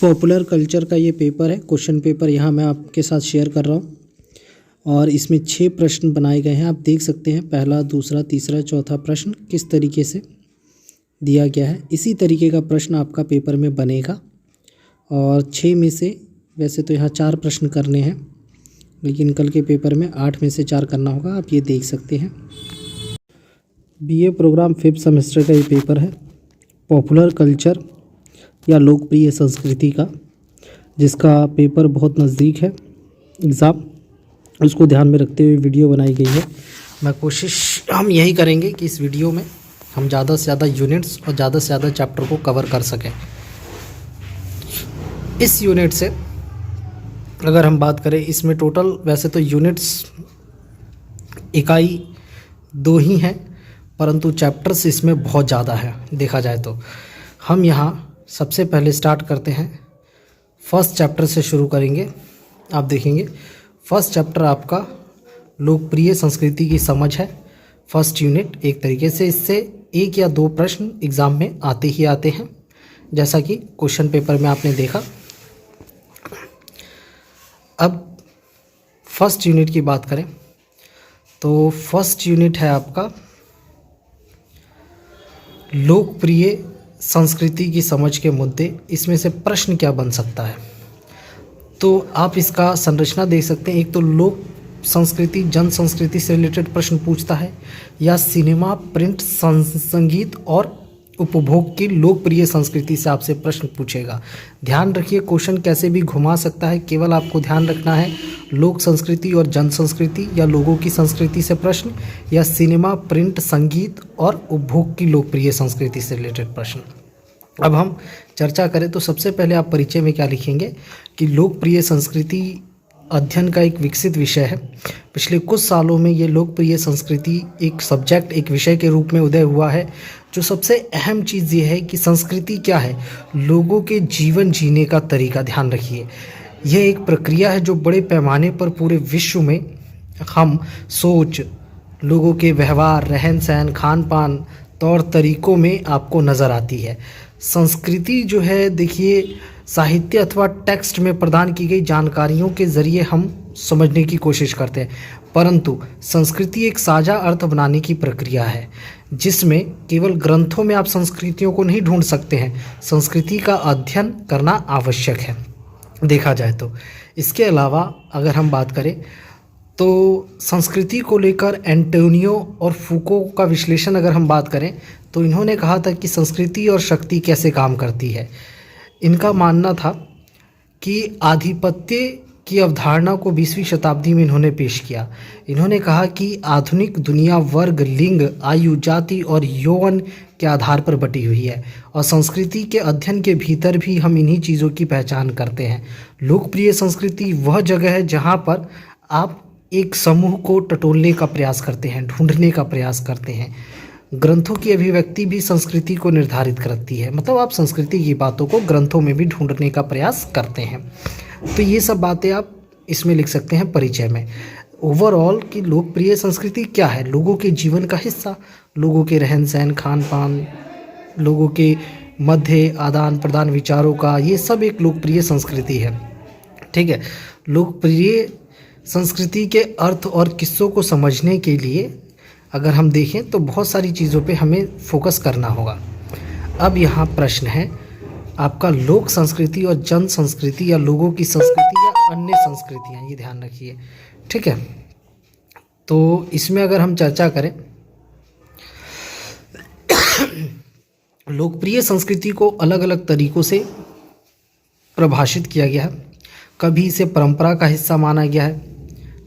Popular culture का ये paper है, क्वेश्चन पेपर यहाँ मैं आपके साथ शेयर कर रहा हूँ और इसमें 6 प्रश्न बनाए गए हैं। आप देख सकते हैं पहला, दूसरा, तीसरा, चौथा प्रश्न किस तरीके से दिया गया है। इसी तरीके का प्रश्न आपका पेपर में बनेगा और 6 में से वैसे तो यहाँ 4 प्रश्न करने हैं, लेकिन कल के पेपर में 8 में से 4 करना होगा। आप ये देख सकते हैं। बीए प्रोग्राम 5th सेमेस्टर का ये पेपर है, पॉपुलर कल्चर या लोकप्रिय संस्कृति का, जिसका पेपर बहुत नज़दीक है एग्ज़ाम, उसको ध्यान में रखते हुए वीडियो बनाई गई है। मैं कोशिश हम यही करेंगे कि इस वीडियो में हम ज़्यादा से ज़्यादा यूनिट्स और ज़्यादा से ज़्यादा चैप्टर को कवर कर सकें। इस यूनिट से अगर हम बात करें, इसमें टोटल वैसे तो यूनिट्स इकाई 2 ही हैं, परंतु चैप्टर्स इसमें बहुत ज़्यादा है देखा जाए तो। हम यहाँ सबसे पहले स्टार्ट करते हैं, फर्स्ट चैप्टर से शुरू करेंगे। आप देखेंगे फर्स्ट चैप्टर आपका लोकप्रिय संस्कृति की समझ है, फर्स्ट यूनिट। एक तरीके से इससे 1 या 2 प्रश्न एग्ज़ाम में आते ही आते हैं, जैसा कि क्वेश्चन पेपर में आपने देखा। अब फर्स्ट यूनिट की बात करें तो फर्स्ट यूनिट है आपका लोकप्रिय संस्कृति की समझ के मुद्दे। इसमें से प्रश्न क्या बन सकता है, तो आप इसका संरचना देख सकते हैं। एक तो लोक संस्कृति, जन संस्कृति से रिलेटेड प्रश्न पूछता है, या सिनेमा, प्रिंट, संगीत और उपभोग की लोकप्रिय संस्कृति से आपसे प्रश्न पूछेगा। ध्यान रखिए, क्वेश्चन कैसे भी घुमा सकता है, केवल आपको ध्यान रखना है लोक संस्कृति और जन संस्कृति या लोगों की संस्कृति से प्रश्न, या सिनेमा, प्रिंट, संगीत और उपभोग की लोकप्रिय संस्कृति से रिलेटेड प्रश्न। अब हम चर्चा करें तो सबसे पहले आप परिचय में क्या लिखेंगे कि लोकप्रिय संस्कृति अध्ययन का एक विकसित विषय है। पिछले कुछ सालों में ये लोकप्रिय संस्कृति एक सब्जेक्ट, एक विषय के रूप में उदय हुआ है। जो सबसे अहम चीज़ ये है कि संस्कृति क्या है, लोगों के जीवन जीने का तरीका। ध्यान रखिए, यह एक प्रक्रिया है जो बड़े पैमाने पर पूरे विश्व में हम सोच, लोगों के व्यवहार, रहन सहन, खान पान, तौर तरीकों में आपको नज़र आती है। संस्कृति जो है, देखिए, साहित्य अथवा टेक्स्ट में प्रदान की गई जानकारियों के ज़रिए हम समझने की कोशिश करते हैं, परंतु संस्कृति एक साझा अर्थ बनाने की प्रक्रिया है, जिसमें केवल ग्रंथों में आप संस्कृतियों को नहीं ढूंढ सकते हैं। संस्कृति का अध्ययन करना आवश्यक है देखा जाए तो। इसके अलावा अगर हम बात करें तो संस्कृति को लेकर एंटोनियो और फूको का विश्लेषण अगर हम बात करें तो इन्होंने कहा था कि संस्कृति और शक्ति कैसे काम करती है। इनका मानना था कि आधिपत्य की अवधारणा को 20वीं शताब्दी में इन्होंने पेश किया। इन्होंने कहा कि आधुनिक दुनिया वर्ग, लिंग, आयु, जाति और यौवन के आधार पर बटी हुई है, और संस्कृति के अध्ययन के भीतर भी हम इन्हीं चीज़ों की पहचान करते हैं। लोकप्रिय संस्कृति वह जगह है जहाँ पर आप एक समूह को टटोलने का प्रयास करते हैं, ढूंढने का प्रयास करते हैं। ग्रंथों की अभिव्यक्ति भी संस्कृति को निर्धारित करती है, मतलब आप संस्कृति की बातों को ग्रंथों में भी ढूंढने का प्रयास करते हैं। तो ये सब बातें आप इसमें लिख सकते हैं परिचय में। ओवरऑल कि लोकप्रिय संस्कृति क्या है, लोगों के जीवन का हिस्सा, लोगों के रहन सहन, खान पान, लोगों के मध्य आदान प्रदान विचारों का, ये सब एक लोकप्रिय संस्कृति है। ठीक है, लोकप्रिय संस्कृति के अर्थ और किस्सों को समझने के लिए अगर हम देखें तो बहुत सारी चीज़ों पे हमें फोकस करना होगा। अब यहाँ प्रश्न है आपका, लोक संस्कृति और जन संस्कृति या लोगों की संस्कृति या अन्य संस्कृतियाँ, ये ध्यान रखिए। ठीक है, तो इसमें अगर हम चर्चा करें लोकप्रिय संस्कृति को अलग अलग तरीक़ों से परिभाषित किया गया है। कभी इसे परंपरा का हिस्सा माना गया है।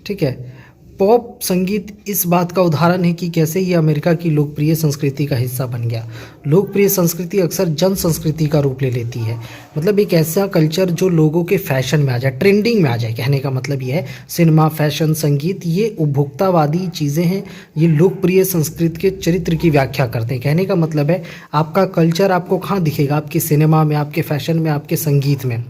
ठीक है, पॉप संगीत इस बात का उदाहरण है कि कैसे ये अमेरिका की लोकप्रिय संस्कृति का हिस्सा बन गया। लोकप्रिय संस्कृति अक्सर जन संस्कृति का रूप ले लेती है, मतलब एक ऐसा कल्चर जो लोगों के फैशन में आ जाए, ट्रेंडिंग में आ जाए। कहने का मतलब ये है, सिनेमा, फैशन, संगीत, ये उपभोक्तावादी चीज़ें हैं। ये लोकप्रिय संस्कृति के चरित्र की व्याख्या करते हैं। कहने का मतलब है आपका कल्चर आपको कहाँ दिखेगा, आपके सिनेमा में, आपके फैशन में, आपके संगीत में।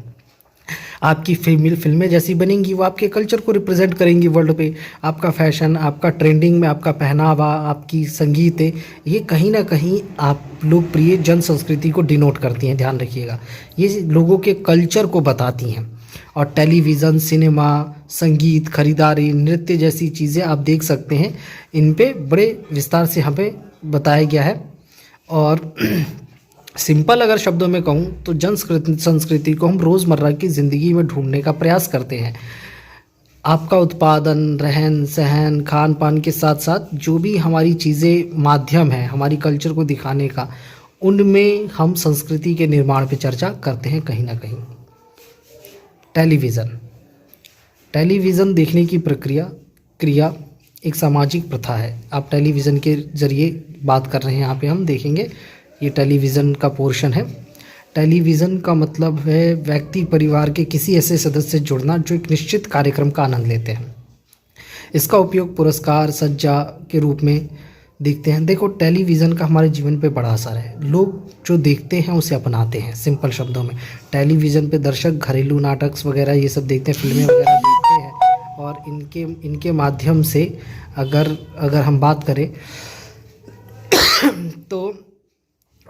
आपकी फिल्में जैसी बनेंगी, वो आपके कल्चर को रिप्रेजेंट करेंगी वर्ल्ड पे। आपका फैशन, आपका ट्रेंडिंग में आपका पहनावा, आपकी संगीत है, ये कहीं ना कहीं आप लोकप्रिय जन संस्कृति को डिनोट करती हैं, ध्यान रखिएगा। ये लोगों के कल्चर को बताती हैं। और टेलीविज़न, सिनेमा, संगीत, खरीदारी, नृत्य जैसी चीज़ें आप देख सकते हैं, इन पे बड़े विस्तार से यहाँ पे बताया गया है। और सिंपल अगर शब्दों में कहूँ तो जन संस्कृति को हम रोज़मर्रा की ज़िंदगी में ढूंढने का प्रयास करते हैं। आपका उत्पादन, रहन सहन, खान पान के साथ साथ जो भी हमारी चीज़ें माध्यम है हमारी कल्चर को दिखाने का, उनमें हम संस्कृति के निर्माण पे चर्चा करते हैं कहीं ना कहीं। टेलीविज़न देखने की क्रिया एक सामाजिक प्रथा है। आप टेलीविज़न के ज़रिए बात कर रहे हैं, यहाँ पे हम देखेंगे ये टेलीविज़न का पोर्शन है। टेलीविज़न का मतलब है व्यक्ति परिवार के किसी ऐसे सदस्य से जुड़ना जो एक निश्चित कार्यक्रम का आनंद लेते हैं। इसका उपयोग पुरस्कार, सज्जा के रूप में देखते हैं। देखो, टेलीविज़न का हमारे जीवन पे बड़ा असर है। लोग जो देखते हैं उसे अपनाते हैं। सिंपल शब्दों में टेलीविज़न पे दर्शक घरेलू नाटक वगैरह ये सब देखते हैं, फिल्में वगैरह देखते हैं। और इनके माध्यम से अगर हम बात करें तो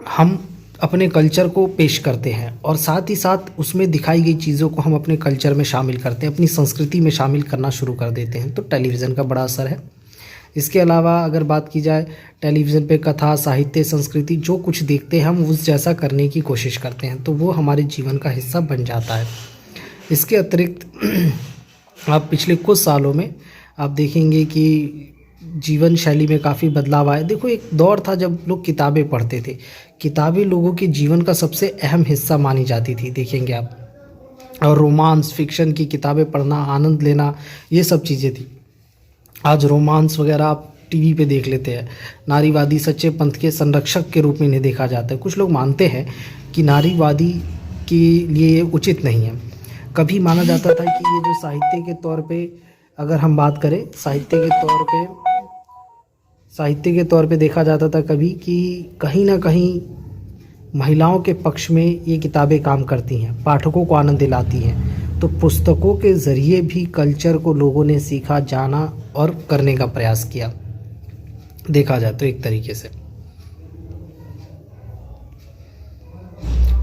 हम अपने कल्चर को पेश करते हैं और साथ ही साथ उसमें दिखाई गई चीज़ों को हम अपने कल्चर में शामिल करते हैं, अपनी संस्कृति में शामिल करना शुरू कर देते हैं। तो टेलीविज़न का बड़ा असर है। इसके अलावा अगर बात की जाए, टेलीविज़न पे कथा, साहित्य, संस्कृति जो कुछ देखते हैं हम उस जैसा करने की कोशिश करते हैं, तो वो हमारे जीवन का हिस्सा बन जाता है। इसके अतिरिक्त आप पिछले कुछ सालों में आप देखेंगे कि जीवन शैली में काफ़ी बदलाव आया। देखो, एक दौर था जब लोग किताबें पढ़ते थे। किताबें लोगों के जीवन का सबसे अहम हिस्सा मानी जाती थी, देखेंगे आप। और रोमांस, फिक्शन की किताबें पढ़ना, आनंद लेना, ये सब चीज़ें थी। आज रोमांस वगैरह आप टीवी पे देख लेते हैं। नारीवादी सच्चे पंथ के संरक्षक के रूप में इन्हें देखा जाता है। कुछ लोग मानते हैं कि नारीवादी के लिए उचित नहीं है। कभी माना जाता था कि ये जो साहित्य के तौर पे अगर हम बात करें, साहित्य के तौर पे देखा जाता था कभी कि कहीं ना कहीं महिलाओं के पक्ष में ये किताबें काम करती हैं, पाठकों को आनंद दिलाती हैं। तो पुस्तकों के ज़रिए भी कल्चर को लोगों ने सीखा, जाना और करने का प्रयास किया, देखा जाए तो एक तरीके से।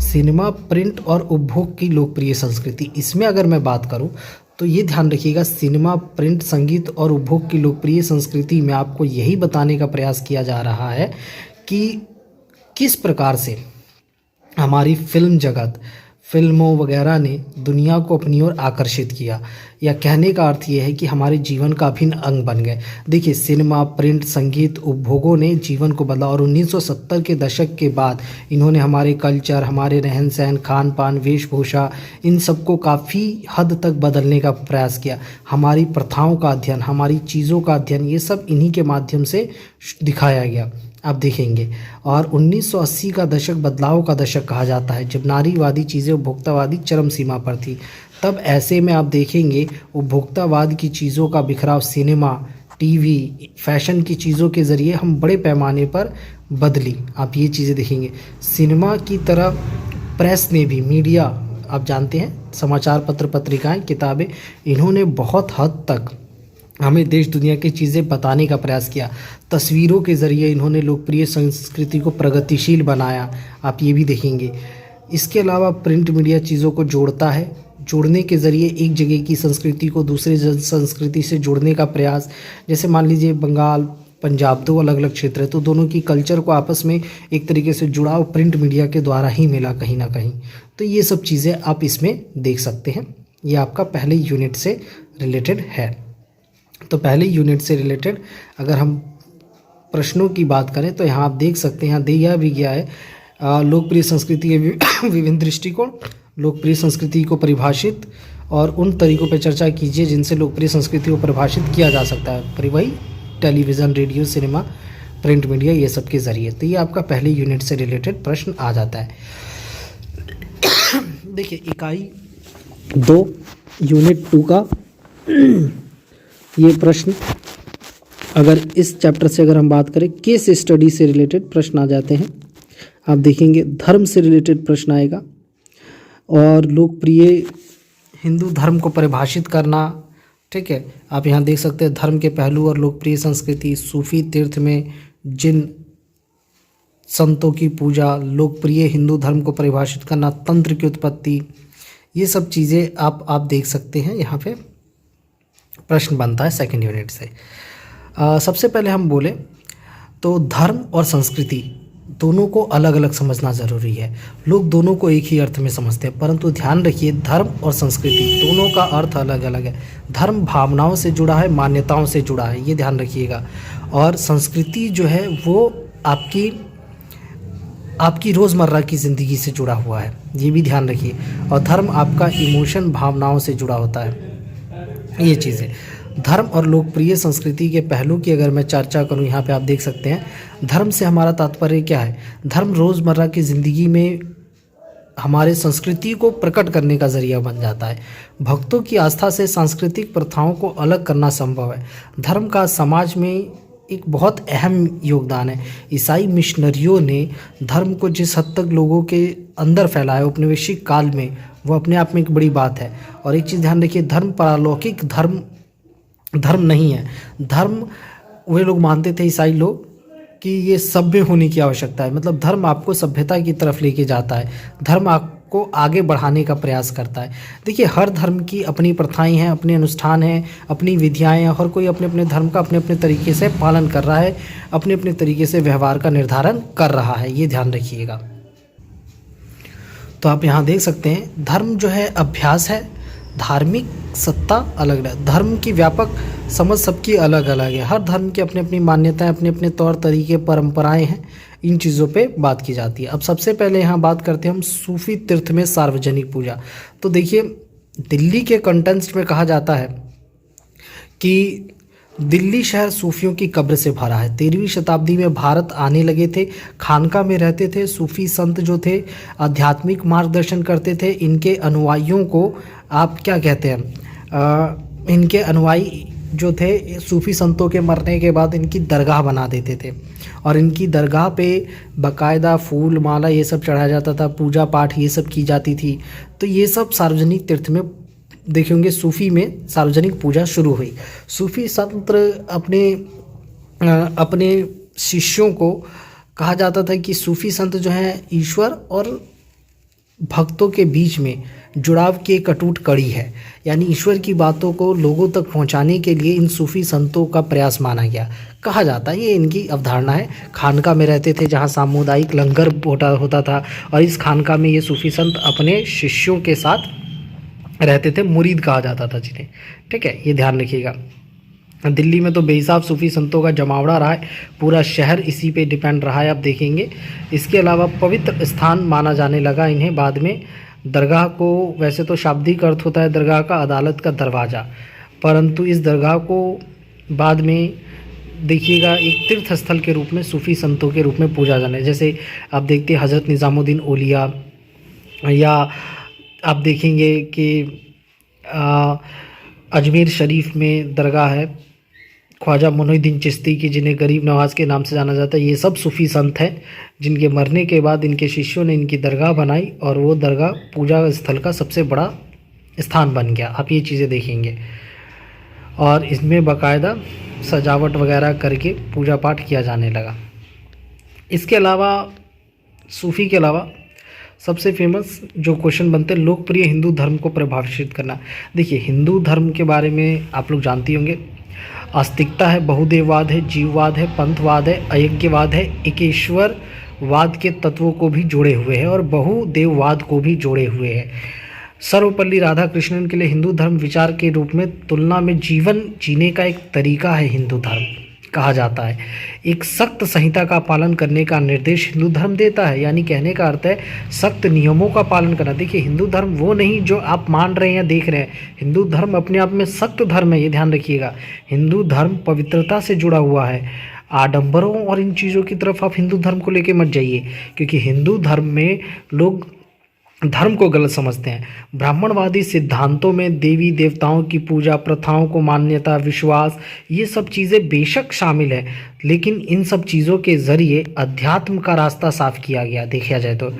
सिनेमा, प्रिंट और उपभोग की लोकप्रिय संस्कृति, इसमें अगर मैं बात करूं तो ये ध्यान रखिएगा, सिनेमा, प्रिंट, संगीत और उपभोग की लोकप्रिय संस्कृति में आपको यही बताने का प्रयास किया जा रहा है कि किस प्रकार से हमारी फिल्म जगत, फिल्मों वगैरह ने दुनिया को अपनी ओर आकर्षित किया, या कहने का अर्थ ये है कि हमारे जीवन का अभिन्न अंग बन गए। देखिए, सिनेमा, प्रिंट, संगीत, उपभोगों ने जीवन को बदला और 1970 के दशक के बाद इन्होंने हमारे कल्चर, हमारे रहन सहन, खान पान, वेशभूषा, इन सबको काफ़ी हद तक बदलने का प्रयास किया। हमारी प्रथाओं का अध्ययन, हमारी चीज़ों का अध्ययन, ये सब इन्हीं के माध्यम से दिखाया गया, आप देखेंगे। और 1980 का दशक बदलाव का दशक कहा जाता है, जब नारीवादी चीज़ें उपभोक्तावादी चरम सीमा पर थी। तब ऐसे में आप देखेंगे उपभोक्तावाद की चीज़ों का बिखराव सिनेमा, टीवी, फैशन की चीज़ों के ज़रिए हम बड़े पैमाने पर बदली। आप ये चीज़ें देखेंगे। सिनेमा की तरह प्रेस ने भी, मीडिया, आप जानते हैं, समाचार पत्र, पत्रिकाएं, किताबें, इन्होंने बहुत हद तक हमें देश दुनिया की चीज़ें बताने का प्रयास किया। तस्वीरों के ज़रिए इन्होंने लोकप्रिय संस्कृति को प्रगतिशील बनाया, आप ये भी देखेंगे। इसके अलावा प्रिंट मीडिया चीज़ों को जोड़ता है, जोड़ने के ज़रिए एक जगह की संस्कृति को दूसरे संस्कृति से जोड़ने का प्रयास। जैसे मान लीजिए बंगाल, पंजाब, दो अलग अलग क्षेत्र है, तो दोनों की कल्चर को आपस में एक तरीके से जुड़ाव प्रिंट मीडिया के द्वारा ही मिला कहीं ना कहीं। तो ये सब चीज़ें आप इसमें देख सकते हैं। ये आपका पहले यूनिट से रिलेटेड है। तो पहले यूनिट से रिलेटेड अगर हम प्रश्नों की बात करें तो यहाँ आप देख सकते हैं, यहाँ दिया भी गया है लोकप्रिय संस्कृति के विभिन्न दृष्टिकोण, लोकप्रिय संस्कृति को परिभाषित और उन तरीकों पर चर्चा कीजिए जिनसे लोकप्रिय संस्कृति को परिभाषित किया जा सकता है। वही television, radio, cinema, print media, ये सब के ज़रिए। तो ये आपका पहले यूनिट से रिलेटेड प्रश्न आ जाता है। देखिए, इकाई 2 यूनिट 2 का ये प्रश्न, अगर इस चैप्टर से अगर हम बात करें, केस स्टडी से रिलेटेड प्रश्न आ जाते हैं। आप देखेंगे धर्म से रिलेटेड प्रश्न आएगा और लोकप्रिय हिंदू धर्म को परिभाषित करना, ठीक है। आप यहाँ देख सकते हैं धर्म के पहलू और लोकप्रिय संस्कृति, सूफी तीर्थ में जिन संतों की पूजा, लोकप्रिय हिंदू धर्म को परिभाषित करना, तंत्र की उत्पत्ति, ये सब चीज़ें आप देख सकते हैं। यहाँ पे प्रश्न बनता है सेकंड यूनिट से। सबसे पहले हम बोले तो धर्म और संस्कृति दोनों को अलग अलग समझना ज़रूरी है। लोग दोनों को एक ही अर्थ में समझते हैं, परंतु ध्यान रखिए धर्म और संस्कृति दोनों का अर्थ अलग अलग है। धर्म भावनाओं से जुड़ा है, मान्यताओं से जुड़ा है, ये ध्यान रखिएगा। और संस्कृति जो है वो आपकी रोज़मर्रा की ज़िंदगी से जुड़ा हुआ है, ये भी ध्यान रखिए। और धर्म आपका इमोशन, भावनाओं से जुड़ा होता है, ये चीज़ें। धर्म और लोकप्रिय संस्कृति के पहलू की अगर मैं चर्चा करूं, यहाँ पे आप देख सकते हैं धर्म से हमारा तात्पर्य क्या है। धर्म रोज़मर्रा की ज़िंदगी में हमारे संस्कृति को प्रकट करने का ज़रिया बन जाता है। भक्तों की आस्था से सांस्कृतिक प्रथाओं को अलग करना संभव है। धर्म का समाज में एक बहुत अहम योगदान है। ईसाई मिशनरियों ने धर्म को जिस हद तक लोगों के अंदर फैलाया औपनिवेशिक काल में, वो अपने आप में एक बड़ी बात है। और एक चीज़ ध्यान रखिए, धर्म पारलौकिक धर्म नहीं है। धर्म वे लोग मानते थे, ईसाई लोग, कि ये सभ्य होने की आवश्यकता है। मतलब धर्म आपको सभ्यता की तरफ लेके जाता है, धर्म आपको आगे बढ़ाने का प्रयास करता है। देखिए हर धर्म की अपनी प्रथाएं हैं, अपने अनुष्ठान हैं, अपनी विधियाएं हैं। हर कोई अपने अपने धर्म का अपने अपने तरीके से पालन कर रहा है, अपने अपने तरीके से व्यवहार का निर्धारण कर रहा है, ये ध्यान रखिएगा। तो आप यहाँ देख सकते हैं धर्म जो है अभ्यास है, धार्मिक सत्ता अलग है। धर्म की व्यापक समझ सबकी अलग अलग है। हर धर्म की अपनी अपनी मान्यताएं, अपने अपने तौर तरीके, परंपराएं हैं। इन चीज़ों पे बात की जाती है। अब सबसे पहले यहाँ बात करते हैं हम सूफी तीर्थ में सार्वजनिक पूजा। तो देखिए दिल्ली के कंटेक्स्ट में कहा जाता है कि दिल्ली शहर सूफियों की कब्र से भरा है। 13वीं शताब्दी में भारत आने लगे थे, खानका में रहते थे। सूफी संत जो थे आध्यात्मिक मार्गदर्शन करते थे। इनके अनुयायियों को आप क्या कहते हैं, इनके अनुयायी जो थे सूफी संतों के मरने के बाद इनकी दरगाह बना देते थे और इनकी दरगाह पे बाकायदा फूल माला ये सब चढ़ाया जाता था, पूजा पाठ ये सब की जाती थी। तो ये सब सार्वजनिक तीर्थ में देखे होंगे, सूफी में सार्वजनिक पूजा शुरू हुई। सूफी संत अपने शिष्यों को कहा जाता था कि सूफी संत जो हैं ईश्वर और भक्तों के बीच में जुड़ाव की एक अटूट कड़ी है। यानी ईश्वर की बातों को लोगों तक पहुंचाने के लिए इन सूफी संतों का प्रयास माना गया, कहा जाता है। ये इनकी अवधारणा है। खानका में रहते थे जहां सामुदायिक लंगर होता था और इस खानका में ये सूफी संत अपने शिष्यों के साथ रहते थे, मुरीद कहा जाता था जिन्हें, ठीक है, ये ध्यान रखिएगा। दिल्ली में तो बेहिसाब सूफी संतों का जमावड़ा रहा है, पूरा शहर इसी पे डिपेंड रहा है, आप देखेंगे। इसके अलावा पवित्र स्थान माना जाने लगा इन्हें बाद में। दरगाह को वैसे तो शाब्दिक अर्थ होता है दरगाह का अदालत का दरवाज़ा, परंतु इस दरगाह को बाद में देखिएगा एक तीर्थ स्थल के रूप में सूफी संतों के रूप में पूजा जाने। जैसे आप देखते हैं हज़रत निज़ामुद्दीन औलिया, या आप देखेंगे कि अजमेर शरीफ में दरगाह है ख्वाजा मोइनुद्दीन चिश्ती की, जिन्हें गरीब नवाज़ के नाम से जाना जाता है। ये सब सूफ़ी संत हैं जिनके मरने के बाद इनके शिष्यों ने इनकी दरगाह बनाई और वो दरगाह पूजा स्थल का सबसे बड़ा स्थान बन गया। आप ये चीज़ें देखेंगे और इसमें बाकायदा सजावट वगैरह करके पूजा पाठ किया जाने लगा। इसके अलावा सूफ़ी के अलावा सबसे फेमस जो क्वेश्चन बनते हैं, लोकप्रिय हिंदू धर्म को प्रभावित करना। देखिए हिंदू धर्म के बारे में आप लोग जानते होंगे, आस्तिकता है, बहुदेववाद है, जीववाद है, पंथवाद है, अयज्ञवाद है, एकेश्वरवाद के तत्वों को भी जोड़े हुए है और बहुदेववाद को भी जोड़े हुए है। सर्वपल्ली राधाकृष्णन के लिए हिंदू धर्म विचार के रूप में तुलना में जीवन जीने का एक तरीका है। हिंदू धर्म कहा जाता है एक सख्त संहिता का पालन करने का निर्देश हिंदू धर्म देता है। यानी कहने का अर्थ है सख्त नियमों का पालन करना। देखिए हिंदू धर्म वो नहीं जो आप मान रहे हैं देख रहे हैं, हिंदू धर्म अपने आप में सख्त धर्म है, ये ध्यान रखिएगा। हिंदू धर्म पवित्रता से जुड़ा हुआ है। आडंबरों और इन चीज़ों की तरफ आप हिंदू धर्म को लेके मत जाइए, क्योंकि हिंदू धर्म में लोग धर्म को गलत समझते हैं। ब्राह्मणवादी सिद्धांतों में देवी देवताओं की पूजा, प्रथाओं को मान्यता, विश्वास, ये सब चीज़ें बेशक शामिल है, लेकिन इन सब चीज़ों के ज़रिए अध्यात्म का रास्ता साफ किया गया देखा जाए तो।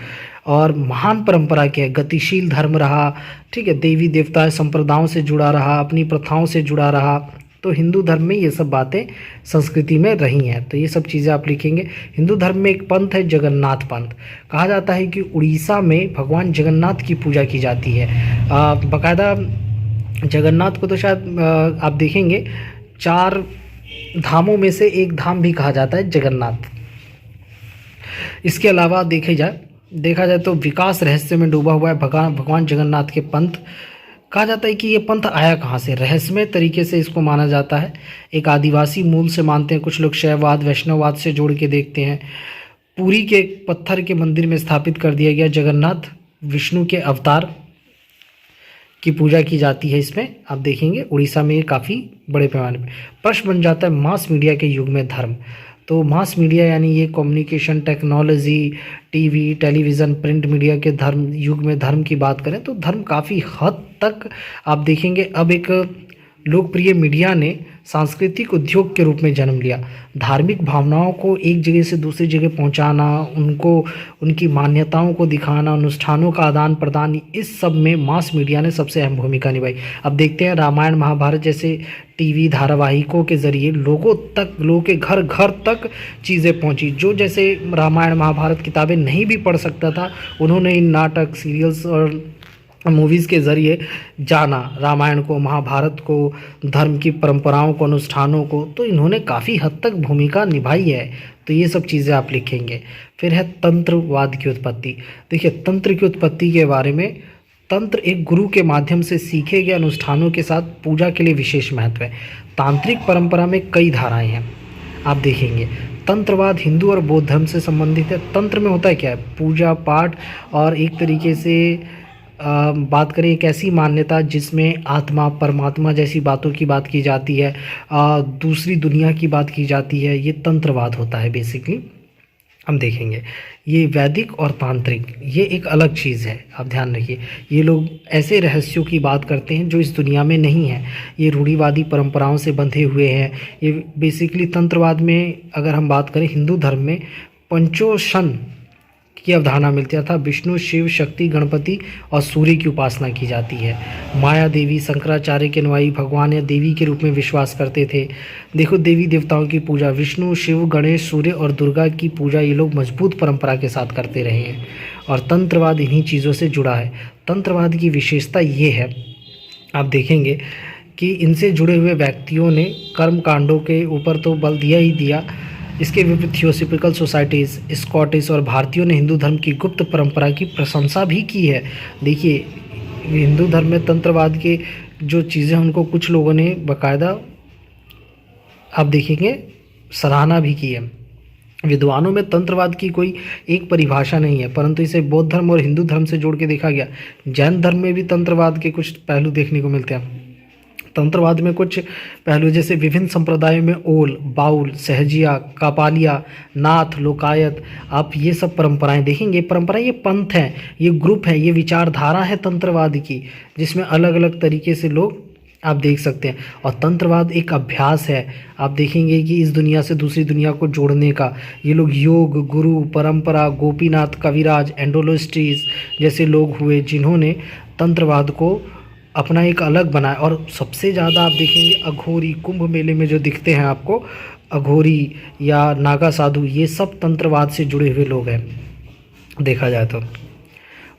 और महान परंपरा क्या है, गतिशील धर्म रहा, ठीक है, देवी देवता संप्रदायों से जुड़ा रहा, अपनी प्रथाओं से जुड़ा रहा। तो हिंदू धर्म में ये सब बातें संस्कृति में रही हैं। तो ये सब चीज़ें आप लिखेंगे। हिंदू धर्म में एक पंथ है जगन्नाथ पंथ। कहा जाता है कि उड़ीसा में भगवान जगन्नाथ की पूजा की जाती है। बाकायदा जगन्नाथ को तो शायद आप देखेंगे 4 धामों में से एक धाम भी कहा जाता है जगन्नाथ। इसके अलावा देखा जाए तो विकास रहस्य में डूबा हुआ है भगवान जगन्नाथ के पंथ। कहा जाता है कि ये पंथ आया कहाँ से, रहस्यमय तरीके से इसको माना जाता है। एक आदिवासी मूल से मानते हैं कुछ लोग, शैववाद वैष्णववाद से जोड़ के देखते हैं। पुरी के पत्थर के मंदिर में स्थापित कर दिया गया जगन्नाथ विष्णु के अवतार की पूजा की जाती है। इसमें आप देखेंगे उड़ीसा में ये काफ़ी बड़े पैमाने पर। प्रश्न बन जाता है मास मीडिया के युग में धर्म। तो मास मीडिया यानी ये communication technology, TV, television, print media के युग में धर्म की बात करें तो धर्म काफ़ी हद तक आप देखेंगे अब एक लोकप्रिय मीडिया ने सांस्कृतिक उद्योग के रूप में जन्म लिया। धार्मिक भावनाओं को एक जगह से दूसरी जगह पहुंचाना, उनको उनकी मान्यताओं को दिखाना, अनुष्ठानों का आदान प्रदान, इस सब में मास मीडिया ने सबसे अहम भूमिका निभाई। अब देखते हैं रामायण महाभारत जैसे टीवी धारावाहिकों के ज़रिए लोगों के घर घर तक चीज़ें पहुंची। जो जैसे रामायण महाभारत किताबें नहीं भी पढ़ सकता था, उन्होंने इन नाटक, सीरियल्स और मूवीज़ के ज़रिए जाना रामायण को, महाभारत को, धर्म की परंपराओं को, अनुष्ठानों को। तो इन्होंने काफ़ी हद तक भूमिका निभाई है। तो ये सब चीज़ें आप लिखेंगे। फिर है तंत्रवाद की उत्पत्ति। देखिए तंत्र की उत्पत्ति के बारे में, तंत्र एक गुरु के माध्यम से सीखे गए अनुष्ठानों के साथ पूजा के लिए विशेष महत्व है। तांत्रिक परंपरा में कई धाराएँ हैं, आप देखेंगे। तंत्रवाद हिंदू और बौद्ध धर्म से संबंधित है। तंत्र में होता है क्या है, पूजा पाठ और एक तरीके से बात करें एक ऐसी मान्यता जिसमें आत्मा परमात्मा जैसी बातों की बात की जाती है, दूसरी दुनिया की बात की जाती है, ये तंत्रवाद होता है बेसिकली। हम देखेंगे ये वैदिक और तांत्रिक ये एक अलग चीज़ है, आप ध्यान रखिए। ये लोग ऐसे रहस्यों की बात करते हैं जो इस दुनिया में नहीं है। ये रूढ़िवादी परंपराओं से बंधे हुए हैं। ये बेसिकली तंत्रवाद में अगर हम बात करें हिंदू धर्म में पंचोशन की अवधारणा मिलती है, अर्थात विष्णु, शिव, शक्ति, गणपति और सूर्य की उपासना की जाती है। माया देवी, शंकराचार्य के अनुयायी भगवान या देवी के रूप में विश्वास करते थे। देखो देवी देवताओं की पूजा, विष्णु, शिव, गणेश, सूर्य और दुर्गा की पूजा ये लोग मजबूत परंपरा के साथ करते रहे हैं। और तंत्रवाद इन्हीं चीज़ों से जुड़ा है। तंत्रवाद की विशेषता ये है, आप देखेंगे कि इनसे जुड़े हुए व्यक्तियों ने कर्म कांडों के ऊपर तो बल दिया ही दिया। इसके विपरीत थियोसॉफिकल सोसाइटीज़, स्कॉटिश और भारतीयों ने हिंदू धर्म की गुप्त परंपरा की प्रशंसा भी की है। देखिए हिंदू धर्म में तंत्रवाद के जो चीज़ें उनको कुछ लोगों ने बाकायदा आप देखेंगे सराहना भी की है। विद्वानों में तंत्रवाद की कोई एक परिभाषा नहीं है, परंतु इसे बौद्ध धर्म और हिंदू धर्म से जोड़ के देखा गया। जैन धर्म में भी तंत्रवाद के कुछ पहलू देखने को मिलते हैं। तंत्रवाद में कुछ पहलू जैसे विभिन्न संप्रदायों में ओल, बाउल, सहजिया, कापालिया, नाथ, लोकायत, आप ये सब परंपराएं देखेंगे। परंपरा ये पंथ है, ये ग्रुप है, ये विचारधारा है तंत्रवाद की, जिसमें अलग अलग तरीके से लोग आप देख सकते हैं। और तंत्रवाद एक अभ्यास है, आप देखेंगे कि इस दुनिया से दूसरी दुनिया को जोड़ने का। ये लोग योग, गुरु, परंपरा, गोपीनाथ, कविराज, एंडोलोस्ट्रीज जैसे लोग हुए जिन्होंने तंत्रवाद को अपना एक अलग बनाया। और सबसे ज़्यादा आप देखेंगे अघोरी, कुंभ मेले में जो दिखते हैं आपको अघोरी या नागा साधु, ये सब तंत्रवाद से जुड़े हुए लोग हैं देखा जाए तो।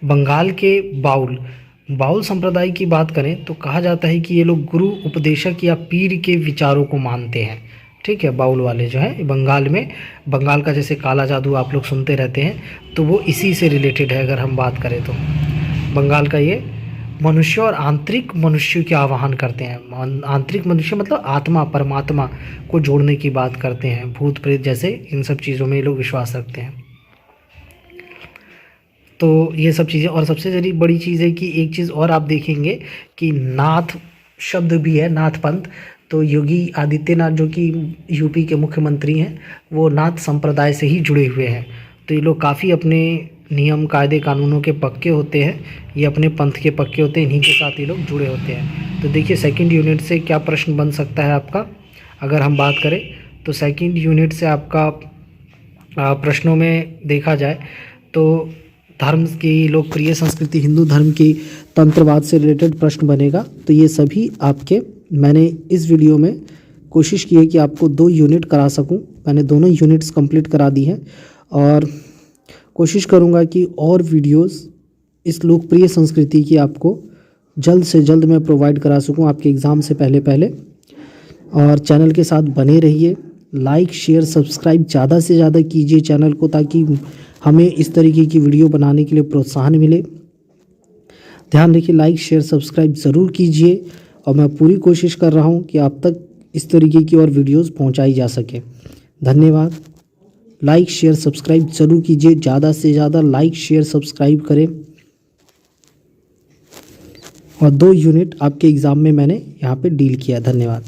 बंगाल के बाउल संप्रदाय की बात करें तो कहा जाता है कि ये लोग गुरु, उपदेशक या पीर के विचारों को मानते हैं। ठीक है, बाउल वाले जो हैं बंगाल का जैसे काला जादू आप लोग सुनते रहते हैं, तो वो इसी से रिलेटेड है। अगर हम बात करें तो बंगाल का ये मनुष्य और आंतरिक मनुष्य के आह्वान करते हैं। आंतरिक मनुष्य मतलब आत्मा परमात्मा को जोड़ने की बात करते हैं। भूत प्रेत जैसे इन सब चीज़ों में ये लोग विश्वास रखते हैं। तो ये सब चीज़ें, और सबसे बड़ी चीज़ है कि एक चीज़ और आप देखेंगे कि नाथ शब्द भी है, नाथ पंथ। तो योगी आदित्यनाथ जो कि यूपी के मुख्यमंत्री हैं, वो नाथ संप्रदाय से ही जुड़े हुए हैं। तो ये लोग काफ़ी अपने नियम कायदे कानूनों के पक्के होते हैं, ये अपने पंथ के पक्के होते हैं, इन्हीं के साथ ये लोग जुड़े होते हैं। तो देखिए सेकंड यूनिट से क्या प्रश्न बन सकता है आपका, अगर हम बात करें तो सेकंड यूनिट से आपका प्रश्नों में देखा जाए तो धर्म की लोकप्रिय संस्कृति, हिंदू धर्म की तंत्रवाद से रिलेटेड प्रश्न बनेगा। तो ये सभी आपके मैंने इस वीडियो में कोशिश की है कि आपको 2 यूनिट करा सकूं। मैंने दोनों यूनिट्स कंप्लीट करा दी हैं और कोशिश करूंगा कि और वीडियोस इस लोकप्रिय संस्कृति की आपको जल्द से जल्द मैं प्रोवाइड करा सकूं आपके एग्ज़ाम से पहले। और चैनल के साथ बने रहिए, लाइक शेयर सब्सक्राइब ज़्यादा से ज़्यादा कीजिए चैनल को, ताकि हमें इस तरीके की वीडियो बनाने के लिए प्रोत्साहन मिले। ध्यान रखिए, लाइक शेयर सब्सक्राइब ज़रूर कीजिए और मैं पूरी कोशिश कर रहा हूं कि आप तक इस तरीके की और वीडियोस पहुंचाई जा सके। धन्यवाद। लाइक शेयर सब्सक्राइब ज़रूर कीजिए, ज़्यादा से ज़्यादा लाइक शेयर सब्सक्राइब करें। और 2 यूनिट आपके एग्ज़ाम में मैंने यहाँ पे डील किया। धन्यवाद।